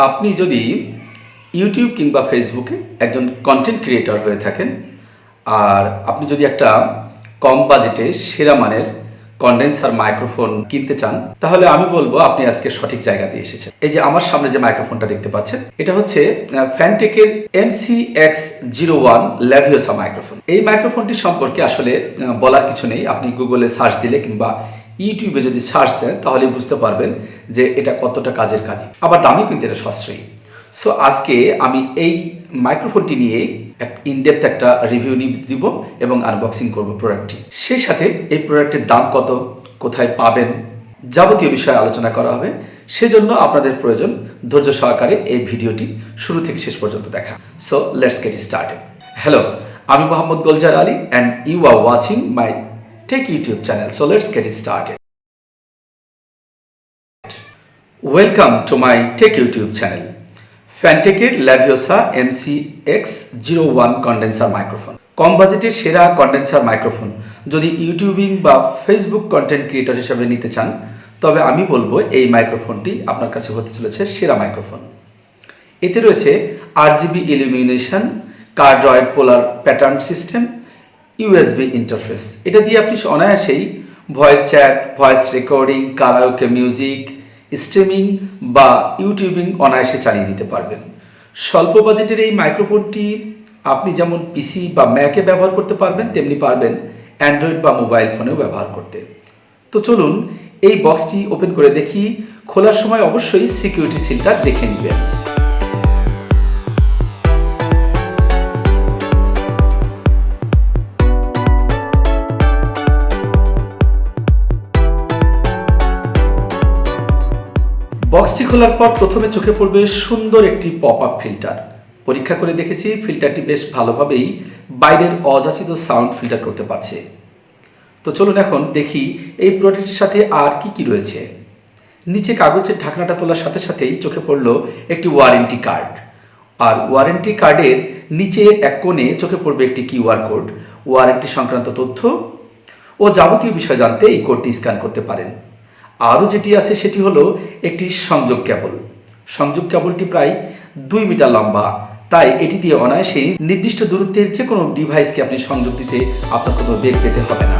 আপনি যদি ইউটিউব কিংবা ফেসবুকে একজন কন্টেন্ট ক্রিয়েটর হয়ে থাকেন আর আপনি যদি একটা কম বাজেটে সেরা মানের কন্ডেন্সার মাইক্রোফোন কিনতে চান, তাহলে আমি বলবো আপনি আজকে সঠিক জায়গাতে এসেছেন। এই যে আমার সামনে যে মাইক্রোফোনটা দেখতে পাচ্ছেন, এটা হচ্ছে ফ্যানটেকের MCX01 ল্যাভিওসা মাইক্রোফোন। এই মাইক্রোফোনটি সম্পর্কে আসলে বলার কিছু নেই। আপনি গুগলে সার্চ দিলে কিংবা ইউটিউবে যদি সার্চ দেন তাহলে বুঝতে পারবেন যে এটা কতটা কাজের কাজ, আবার দামই কিন্তু এটা সাশ্রয়ী। সো আজকে আমি এই মাইক্রোফোনটি নিয়ে ইনডেপথ একটা রিভিউ দিব এবং আনবক্সিং করব প্রোডাক্টটি। সেই সাথে এই প্রোডাক্টের দাম কত, কোথায় পাবেন, যাবতীয় বিষয়ে আলোচনা করা হবে। সেজন্য আপনাদের প্রয়োজন ধৈর্য সহকারে এই ভিডিওটি শুরু থেকে শেষ পর্যন্ত দেখা। So let's get started. Hello, আমি Mohammad Golzar Ali and you are watching my tech YouTube channel. So let's get started. Welcome to my tech YouTube channel. ফ্যানটেকের ল্যাভিওসা MCX01 কন্ডেন্সার মাইক্রোফোন, কম বাজেটের সেরা কন্ডেন্সার মাইক্রোফোন। যদি ইউটিউবিং বা ফেসবুক কন্টেন্ট ক্রিয়েটর হিসেবে নিতে চান, তবে আমি বলবো এই মাইক্রোফোনটি আপনার কাছে হতে চলেছে সেরা মাইক্রোফোন। এতে রয়েছে RGB ইলুমিনেশন, কার্ড্রয়েড পোলার প্যাটার্ন সিস্টেম, USB ইন্টারফেস। এটা দিয়ে আপনি অনায়াসেই voice chat, voice recording, karaoke music, streaming বা ইউটিউবিং অনায়াসে চালিয়ে নিতে পারবেন। স্বল্প বাজেটের এই মাইক্রোফোনটি আপনি যেমন পিসি বা ম্যাকে ব্যবহার করতে পারবেন, তেমনি পারবেন অ্যান্ড্রয়েড বা মোবাইল ফোনেও ব্যবহার করতে। তো চলুন এই বক্সটি ওপেন করে দেখি। খোলার সময় অবশ্যই সিকিউরিটি সিলটা দেখে নেবেন। বক্সটি খোলার পর প্রথমে চোখে পড়বে সুন্দর একটি পপ আপ ফিল্টার। পরীক্ষা করে দেখেছি ফিল্টারটি বেশ ভালোভাবেই বাইরের অযাচিত সাউন্ড ফিল্টার করতে পারছে। তো চলুন এখন দেখি এই প্রোডাক্টের সাথে আর কি কি রয়েছে। নিচে কাগজের ঢাকনাটা তোলার সাথে সাথেই চোখে পড়লো একটি ওয়ারেন্টি কার্ড, আর ওয়ারেন্টি কার্ডের নিচে এক কোণে চোখে পড়বে একটি QR কোড। ওয়ারেন্টি সংক্রান্ত তথ্য ও যাবতীয় বিষয় জানতে এই কোডটি স্ক্যান করতে পারেন। আরও যেটি আছে সেটি হলো একটি সংযোগ কেবল। সংযোগ কেবলটি প্রায় 2 মিটার লম্বা, তাই এটি দিয়ে অনায়াসেই নির্দিষ্ট দূরত্বের যে কোনো ডিভাইসকে আপনি সংযোগ দিতে আপনার কোনো বেগ পেতে হবে না।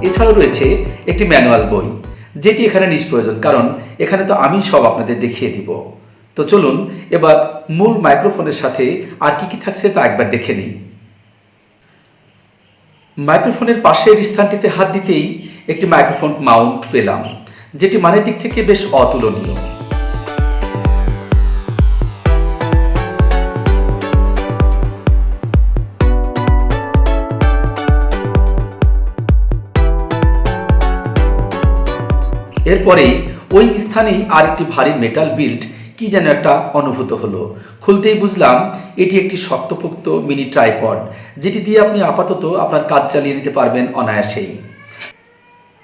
এছাড়াও রয়েছে একটি ম্যানুয়াল বই, যেটি এখানে নিষ্প্রয়োজন, কারণ এখানে তো আমি সব আপনাদের দেখিয়ে দিব। তো চলুন এবার মূল মাইক্রোফোনের সাথে আর কি কি থাকছে তা একবার দেখে নিই। মাইক্রোফোনের পাশের স্থানটিতে হাত দিতেই একটি মাইক্রোফোন মাউন্ট পেলাম, যেটি মানের দিক থেকে বেশ অতুলনীয়। এরপরেই ওই স্থানেই আরেকটি ভারী মেটাল বিল্ট কি যেন একটা অনুভূত হলো। খুলতেই বুঝলাম এটি একটি শক্তপোক্ত মিনি ট্রাইপড, যেটি দিয়ে আপনি আপাতত আপনার কাজ চালিয়ে নিতে পারবেন অনায়াসেই।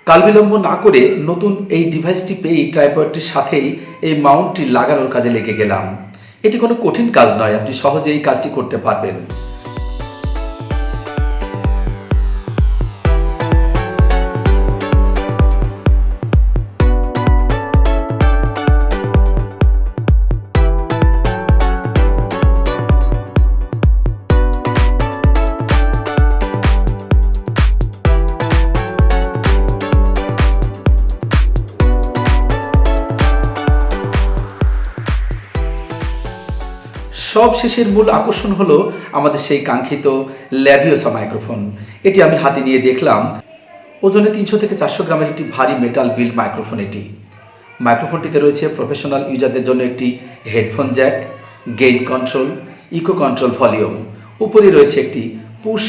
কাল বিলম্ব না করে নতুন এই ডিভাইসটি পেয়ে ট্রাইপডটির সাথেই এই মাউন্টটি লাগানোর কাজে লেগে গেলাম। এটি কোনো কঠিন কাজ নয়, আপনি সহজেই এই কাজটি করতে পারবেন। সব শেষের মূল আকর্ষণ হলো আমাদের সেই কাঙ্ক্ষিত ল্যাভিওসা মাইক্রোফোন। এটি আমি হাতে নিয়ে দেখলাম। ওজনে 300 থেকে 400 গ্রামের একটি ভারী মেটাল বিল্ড মাইক্রোফোন এটি। মাইক্রোফোনটিতে রয়েছে প্রফেশনাল ইউজারদের জন্য একটি headphone jack, gain control, echo control, volume. উপরে রয়েছে একটি পুশ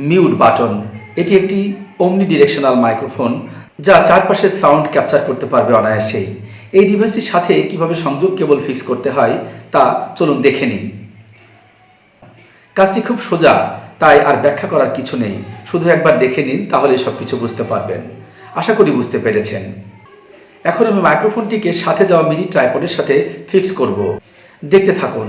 মিউট বাটন। এটি একটি ওমনি ডিরেকশনাল মাইক্রোফোন, যা চারপাশের সাউন্ড ক্যাপচার করতে পারবে অনায়াসেই। এই ডিভাইসটির সাথে কিভাবে সংযোগ কেবল ফিক্স করতে হয় তা চলুন দেখে নিন। কাজটি খুব সোজা, তাই আর ব্যাখ্যা করার কিছু নেই। শুধু একবার দেখে নিন, তাহলে সব কিছু বুঝতে পারবেন। আশা করি বুঝতে পেরেছেন। এখন আমি মাইক্রোফোনটিকে সাথে দেওয়া মিনি ট্রাইপডের সাথে ফিক্স করব। দেখতে থাকুন।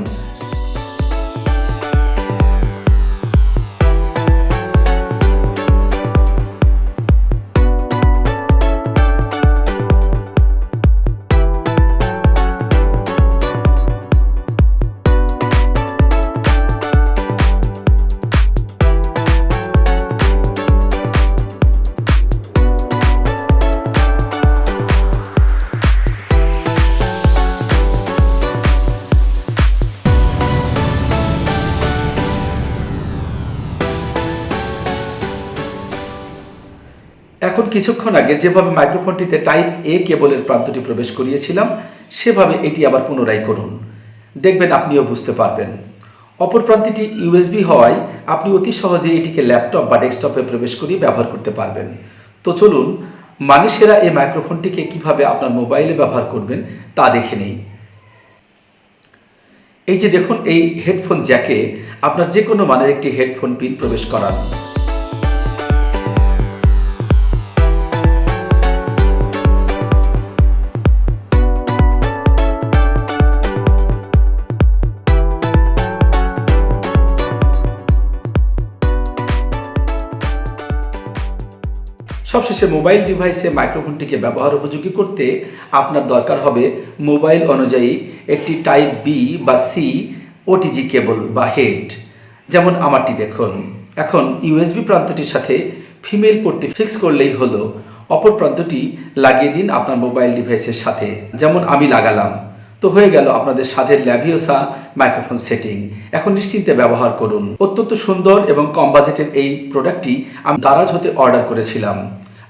এখন কিছুক্ষণ আগে যেভাবে মাইক্রোফোনটিতে টাইপ এ কেবলের প্রান্তটি প্রবেশ করিয়েছিলাম সেভাবে এটি আবার পুনরায় করুন, দেখবেন আপনিও বুঝতে পারবেন। অপর প্রান্তটি ইউএসবি হওয়ায় আপনি অতি সহজে এটিকে ল্যাপটপ বা ডেস্কটপে প্রবেশ করিয়ে ব্যবহার করতে পারবেন। তো চলুন মানেসেরা এই মাইক্রোফোনটিকে কিভাবে আপনার মোবাইলে ব্যবহার করবেন তা দেখে নেই। এই যে দেখুন, এই হেডফোন জ্যাকে আপনার যে কোনো মানের একটি হেডফোন পিন প্রবেশ করান। সবশেষে মোবাইল ডিভাইসে মাইক্রোফোনটিকে ব্যবহার উপযোগী করতে আপনার দরকার হবে মোবাইল অনুযায়ী একটি টাইপ বি বা সি ওটিজি কেবল বা হেড, যেমন আমারটি দেখুন। এখন ইউএসবি প্রান্তটির সাথে ফিমেল পোর্টটি ফিক্স করলেই হলো। অপর প্রান্তটি লাগিয়ে দিন আপনার মোবাইল ডিভাইসের সাথে, যেমন আমি লাগালাম। তো হয়ে গেল আপনাদের স্বাদের ল্যাভিওসা মাইক্রোফোন সেটিং। এখন নিশ্চিন্তে ব্যবহার করুন। অত্যন্ত সুন্দর এবং কম বাজেটের এই প্রোডাক্টটি আমি দারাজ হতে অর্ডার করেছিলাম।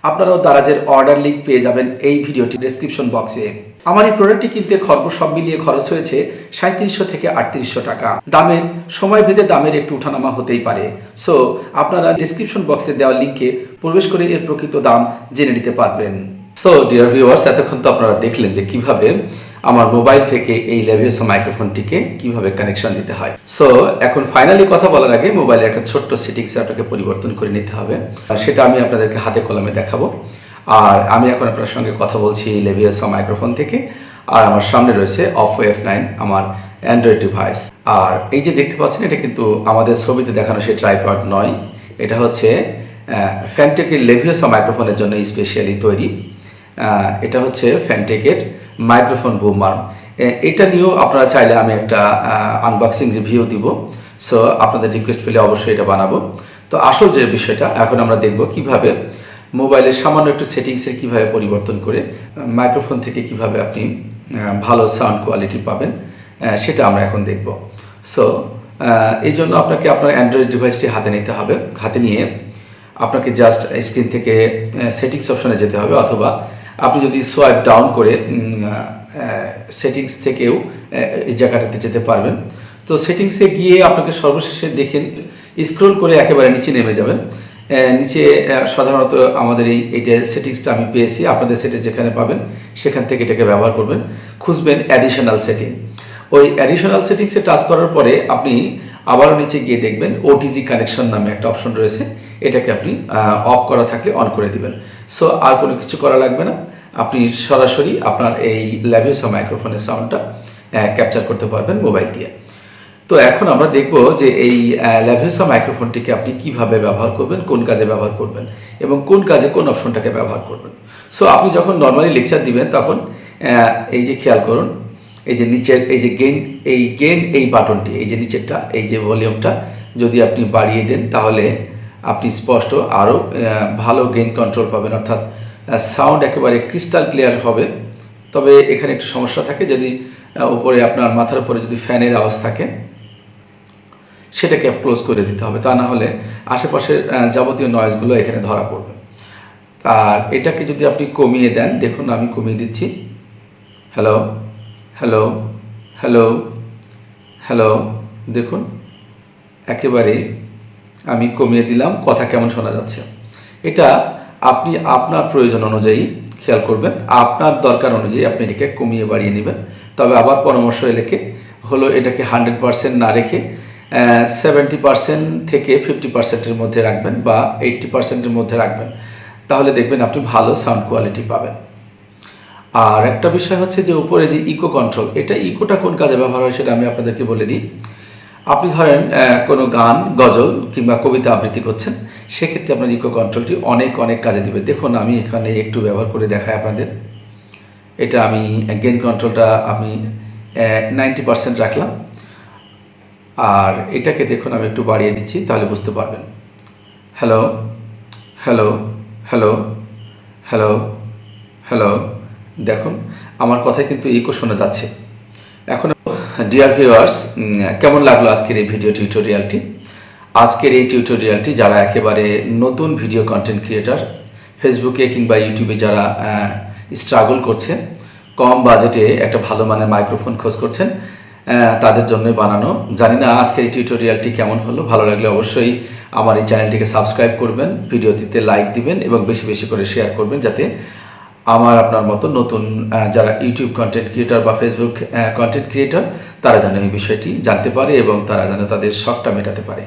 আপনারাও দারাজের অর্ডার লিঙ্ক পেয়ে যাবেন এই ভিডিওটি ডেসক্রিপশন বক্সে। আমার এই প্রোডাক্টটি কিনতে সব মিলিয়ে খরচ হয়েছে 3700 থেকে 3800 টাকা। দামের সময় ভেদে দামের একটু উঠানামা হতেই পারে। সো আপনারা ডেসক্রিপশন বক্সে দেওয়া লিঙ্কে প্রবেশ করে এর প্রকৃত দাম জেনে নিতে পারবেন। সো ডিয়ার ভিউয়ার্স, এতক্ষণ তো আপনারা দেখলেন যে কিভাবে আমার মোবাইল থেকে এই ল্যাভিওসা মাইক্রোফোনটিকে কিভাবে কানেকশন দিতে হয়। সো এখন ফাইনালি কথা বলার আগে মোবাইলের একটা ছোট্ট সেটিংসে আপনাকে পরিবর্তন করে নিতে হবে, সেটা আমি আপনাদেরকে হাতে কলমে দেখাবো। আর আমি এখন আপনার সঙ্গে কথা বলছি এই ল্যাভিওসা মাইক্রোফোন থেকে, আর আমার সামনে রয়েছে অপো F9 আমার অ্যান্ড্রয়েড ডিভাইস। আর এই যে দেখতে পাচ্ছেন, এটা কিন্তু আমাদের ছবিতে দেখানো সেই ট্রাইপড নয়, এটা হচ্ছে ফ্যানটেকের ল্যাভিওসা মাইক্রোফোনের জন্য স্পেশালি তৈরি। এটা হচ্ছে ফ্যানটেকের মাইক্রোফোন বুম আর্ম। এটা নিয়েও আপনারা চাইলে আমি একটা আনবক্সিং রিভিউ দিব। সো আপনাদের রিকোয়েস্ট পেলে অবশ্যই এটা বানাবো। তো আসল যে বিষয়টা এখন আমরা দেখব কিভাবে মোবাইলের সামান্য একটু সেটিংসের কিভাবে পরিবর্তন করে মাইক্রোফোন থেকে কিভাবে আপনি ভালো সাউন্ড কোয়ালিটি পাবেন, সেটা আমরা এখন দেখব। সো এই জন্য আপনাকে আপনার অ্যান্ড্রয়েড ডিভাইসটি হাতে নিতে হবে। হাতে নিয়ে আপনাকে জাস্ট স্ক্রিন থেকে সেটিংস অপশনে যেতে হবে, অথবা আপনি যদি সোয়াইপ ডাউন করে সেটিংস থেকেও এই জায়গাটাতে যেতে পারবেন। তো সেটিংসে গিয়ে আপনাকে সর্বশেষে দেখেন স্ক্রল করে একেবারে নিচে নেমে যাবেন। নিচে সাধারণত আমাদের এইটা সেটিংসটা আমি পেয়েছি, আপনাদের সেটে যেখানে পাবেন সেখান থেকে এটাকে ব্যবহার করবেন। খুঁজবেন অ্যাডিশনাল সেটিং। ওই অ্যাডিশনাল সেটিংসে টাচ করার পরে আপনি আবারও নিচে গিয়ে দেখবেন ওটিজি কানেকশন নামে একটা অপশন রয়েছে, এটাকে আপনি অফ করা থাকলে অন করে দিবেন। সো আর কোনো কিছু করা লাগবে না, আপনি সরাসরি আপনার এই ল্যাভিওসা মাইক্রোফোনের সাউন্ডটা ক্যাপচার করতে পারবেন মোবাইল দিয়ে। তো এখন আমরা দেখব যে এই ল্যাভিওসা মাইক্রোফোনটিকে আপনি কিভাবে ব্যবহার করবেন, কোন কাজে ব্যবহার করবেন এবং কোন কাজে কোন অপশনটাকে ব্যবহার করবেন। সো আপনি যখন নর্মালি লেকচার দিবেন তখন এই যে খেয়াল করুন, এই যে নিচের এই গেইন এই বাটনটি, এই যে নিচেরটা, এই যে ভলিউমটা যদি আপনি বাড়িয়ে দেন তাহলে আপনি স্পষ্ট আরও ভালো গেইন কন্ট্রোল পাবেন, অর্থাৎ সাউন্ড একেবারে ক্রিস্টাল ক্লিয়ার হবে। তবে এখানে একটু সমস্যা থাকে, যদি উপরে আপনার মাথার উপরে যদি ফ্যানের আওয়াজ থাকে সেটাকে ক্লোজ করে দিতে হবে, তা না হলে আশেপাশের যাবতীয় নয়েজগুলো এখানে ধরা পড়বে। আর এটাকে যদি আপনি কমিয়ে দেন, দেখুন আমি কমিয়ে দিচ্ছি। হ্যালো হ্যালো হ্যালো হ্যালো, দেখুন একেবারে আমি কমিয়ে দিলাম, কথা কেমন শোনা যাচ্ছে। এটা আপনি আপনার প্রয়োজন অনুযায়ী খেয়াল করবেন, আপনার দরকার অনুযায়ী আপনি এটাকে কমিয়ে বাড়িয়ে নেবেন। তবে আবার পরামর্শ এলাকে হলো এটাকে 100% না রেখে 70% থেকে 50%-এর মধ্যে রাখবেন বা 80%-এর মধ্যে রাখবেন, তাহলে দেখবেন আপনি ভালো সাউন্ড কোয়ালিটি পাবেন। আর একটা বিষয় হচ্ছে যে উপরে যে ইকো কন্ট্রোল, এটা ইকোটা কোন কাজে ব্যবহার হয় সেটা আমি আপনাদেরকে বলে দিই। আপনি ধরেন কোনো গান, গজল কিংবা কবিতা আবৃত্তি করছেন, সেক্ষেত্রে আপনার ইকো কন্ট্রোলটি অনেক কাজে দিবে। দেখুন আমি এখানে একটু ব্যবহার করে দেখাই আপনাদের। এটা আমি গেইন কন্ট্রোলটা আমি 90% রাখলাম, আর এটাকে দেখুন আমি একটু বাড়িয়ে দিচ্ছি, তাহলে বুঝতে পারবেন। Hello hello hello hello hello, দেখুন আমার কথায় কিন্তু ইকো শোনা যাচ্ছে। এখন ডিয়ার ভিউয়ার্স, কেমন লাগলো আজকের এই ভিডিও টিউটোরিয়ালটি? আজকের এই টিউটোরিয়ালটি যারা একেবারে নতুন ভিডিও কন্টেন্ট ক্রিয়েটার, ফেসবুকে কিংবা ইউটিউবে যারা স্ট্রাগল করছে, কম বাজেটে একটা ভালো মানের মাইক্রোফোন খোঁজ করছেন, তাদের জন্যই বানানো। জানি না আজকের এই টিউটোরিয়ালটি কেমন হলো। ভালো লাগলে অবশ্যই আমার এই চ্যানেলটিকে সাবস্ক্রাইব করবেন, ভিডিওটিতে লাইক দিবেন এবং বেশি বেশি করে শেয়ার করবেন, যাতে আমার আপনার মতো নতুন যারা ইউটিউব কন্টেন্ট ক্রিয়েটর বা ফেসবুক কন্টেন্ট ক্রিয়েটর, তারা যেন এই বিষয়টি জানতে পারে এবং তারা যেন তাদের শখটা মেটাতে পারে।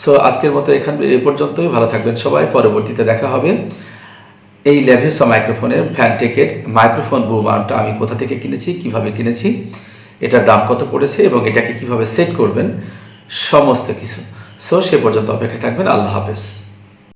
সো আজকের মতো এ পর্যন্তই। ভালো থাকবেন সবাই। পরবর্তীতে দেখা হবে। এই লেভিসা মাইক্রোফোনের ফ্যানটেকের মাইক্রোফোন বুমারটা আমি কোথা থেকে কিনেছি, কিভাবে কিনেছি, এটার দাম কত পড়েছে এবং এটাকে কিভাবে সেট করবেন, সমস্ত কিছু। সো সে পর্যন্ত অপেক্ষায় থাকবেন। আল্লাহ হাফেজ।